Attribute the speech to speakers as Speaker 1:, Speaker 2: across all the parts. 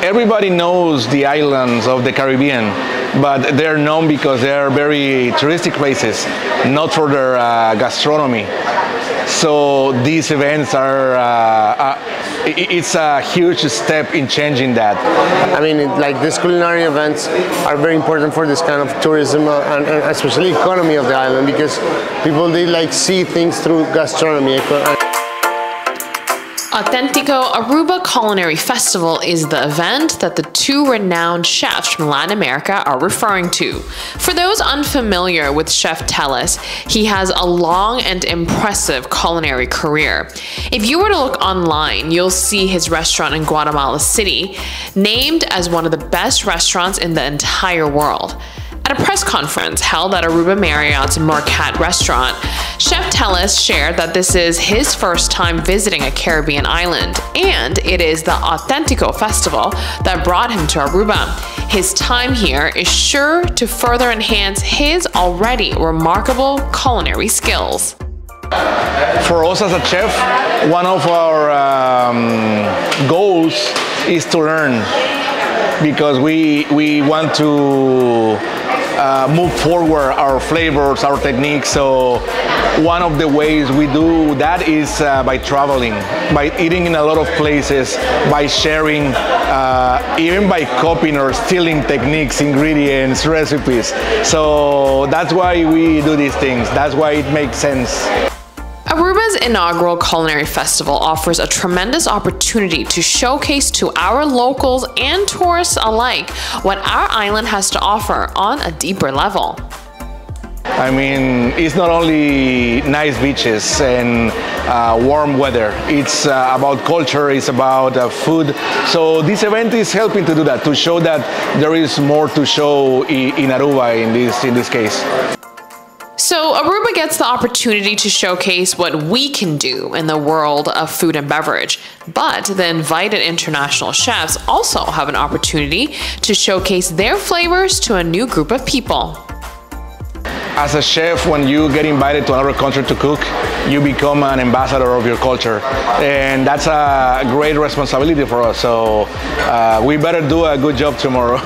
Speaker 1: everybody knows the islands of the Caribbean, but they're known because they're very touristic places, not for their gastronomy. So these events are, it's a huge step in changing that.
Speaker 2: I mean, like these culinary events are very important for this kind of tourism and especially economy of the island, because people, they like see things through gastronomy.
Speaker 3: Autentico Aruba Culinary Festival is the event that the two renowned chefs from Latin America are referring to. For those unfamiliar with Chef Tellez, he has a long and impressive culinary career. If you were to look online, you'll see his restaurant in Guatemala City, named as one of the best restaurants in the entire world. At a press conference held at Aruba Marriott's Marquette restaurant, Chef Tellez shared that this is his first time visiting a Caribbean island, and it is the Autentico festival that brought him to Aruba. His time here is sure to further enhance his already remarkable culinary skills.
Speaker 1: For us as a chef, one of our goals is to learn, because we want to move forward our flavors, our techniques. So one of the ways we do that is by traveling, by eating in a lot of places, by sharing, even by copying or stealing techniques, ingredients, recipes. So that's why we do these things. That's why it makes sense.
Speaker 3: Aruba's inaugural culinary festival offers a tremendous opportunity to showcase to our locals and tourists alike what our island has to offer on a deeper level.
Speaker 1: I mean, it's not only nice beaches and warm weather. It's about culture, it's about food. So this event is helping to do that, to show that there is more to show in Aruba in this case.
Speaker 3: So Aruba gets the opportunity to showcase what we can do in the world of food and beverage, but the invited international chefs also have an opportunity to showcase their flavors to a new group of people.
Speaker 1: As a chef, when you get invited to another country to cook, you become an ambassador of your culture, and that's a great responsibility for us, so we better do a good job tomorrow.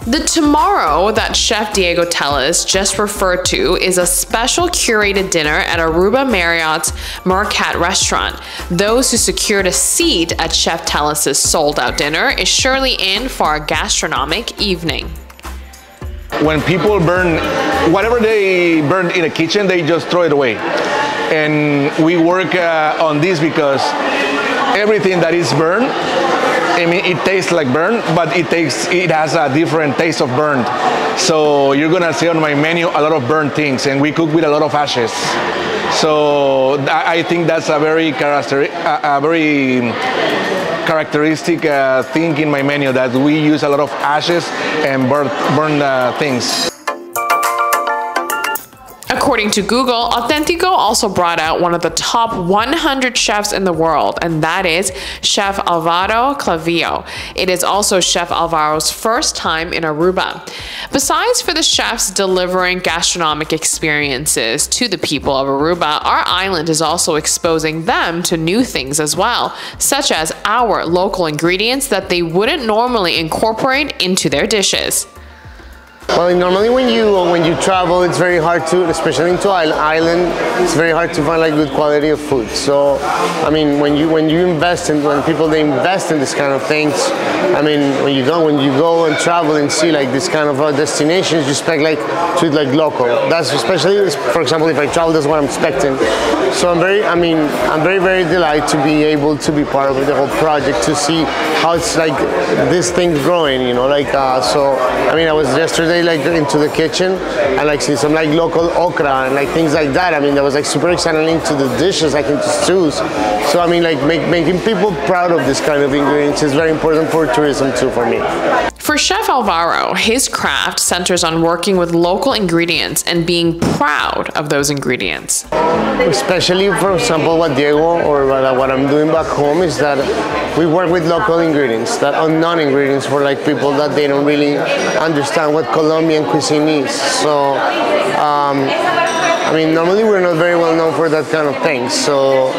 Speaker 3: The tomorrow that Chef Diego Tellez just referred to is a special curated dinner at Aruba Marriott's Marquette restaurant. Those who secured a seat at Chef Tellez's sold-out dinner is surely in for a gastronomic evening.
Speaker 1: When people burn, whatever they burn in a kitchen, they just throw it away. And we work on this because everything that is burned, I mean, it tastes like burn, but it has a different taste of burnt. So you're gonna see on my menu a lot of burnt things, and we cook with a lot of ashes. So I think that's a very characteristic thing in my menu, that we use a lot of ashes and burn things.
Speaker 3: According to Google, Autentico also brought out one of the top 100 chefs in the world, and that is Chef Alvaro Clavillo. It is also Chef Alvaro's first time in Aruba. Besides for the chefs delivering gastronomic experiences to the people of Aruba, our island is also exposing them to new things as well, such as our local ingredients that they wouldn't normally incorporate into their dishes.
Speaker 2: Well, normally when you travel, it's very hard to, especially into island, it's very hard to find like good quality of food. So, I mean, when people they invest in this kind of things, I mean, when you go and travel and see like this kind of destinations, you expect like to eat like local. That's especially, for example, if I travel, that's what I'm expecting. So I'm very delighted to be able to be part of the whole project, to see how it's like this thing growing, you know, like so. I mean, I was yesterday like into the kitchen and like see some like local okra and like things like that. I mean, that was like super exciting into the dishes, like into stews. So I mean, like making people proud of this kind of ingredients is very important for tourism too, for me.
Speaker 3: For Chef Alvaro, his craft centers on working with local ingredients and being proud of those ingredients.
Speaker 2: Especially, for example, what Diego or what I'm doing back home is that we work with local ingredients, that unknown ingredients for like people that they don't really understand what Colombian cuisine is. So, I I mean, normally we're not very well known for that kind of thing. So,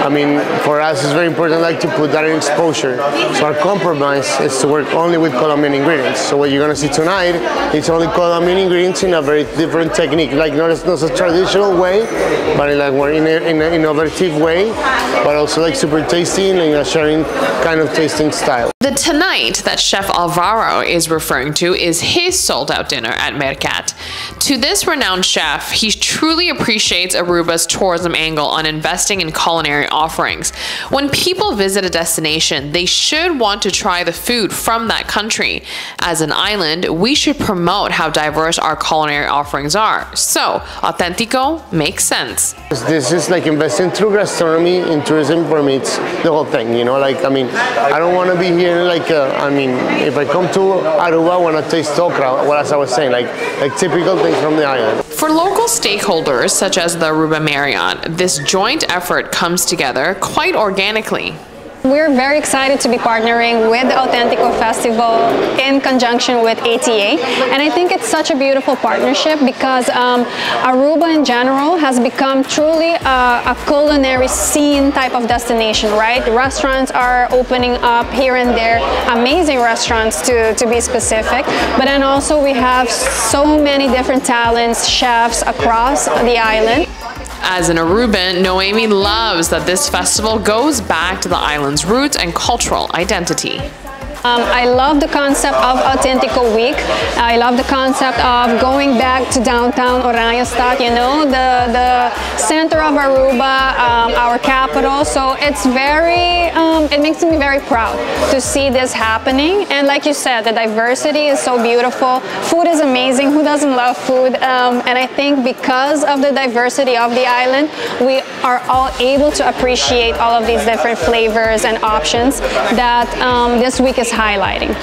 Speaker 2: I mean, for us it's very important like to put that in exposure. So our compromise is to work only with Colombian ingredients. So what you're gonna see tonight, it's only Colombian ingredients in a very different technique, like not a traditional way, but in like more in an innovative way, but also like super tasty and in a sharing kind of tasting style.
Speaker 3: The tonight that Chef Alvaro is referring to is his sold-out dinner at Mercat. To this renowned chef, he truly appreciates Aruba's tourism angle on investing in culinary offerings. When people visit a destination, they should want to try the food from that country. As an island, we should promote how diverse our culinary offerings are. So, Autentico makes sense.
Speaker 2: This is like investing through gastronomy in tourism permits the whole thing, you know, like, I mean, I don't want to be here like, I mean, if I come to Aruba, I want to taste okra, well, as I was saying, like typical things from the island.
Speaker 3: For local stakeholders, such as the Aruba Marriott, this joint effort comes together quite organically.
Speaker 4: We're very excited to be partnering with the Autentico Festival in conjunction with ATA, and I think it's such a beautiful partnership because Aruba in general has become truly a culinary scene type of destination, right? Restaurants are opening up here and there, amazing restaurants to be specific, but then also we have so many different talents, chefs across the island.
Speaker 3: As an Aruban, Noemi loves that this festival goes back to the island's roots and cultural identity.
Speaker 4: I love the concept of Autentico Week. I love the concept of going back to downtown Oranjestad, you know, the center of Aruba, our capital. So it's very, it makes me very proud to see this happening. And like you said, the diversity is so beautiful. Food is amazing. Who doesn't love food? And I think because of the diversity of the island, we are all able to appreciate all of these different flavors and options that this week is highlighting.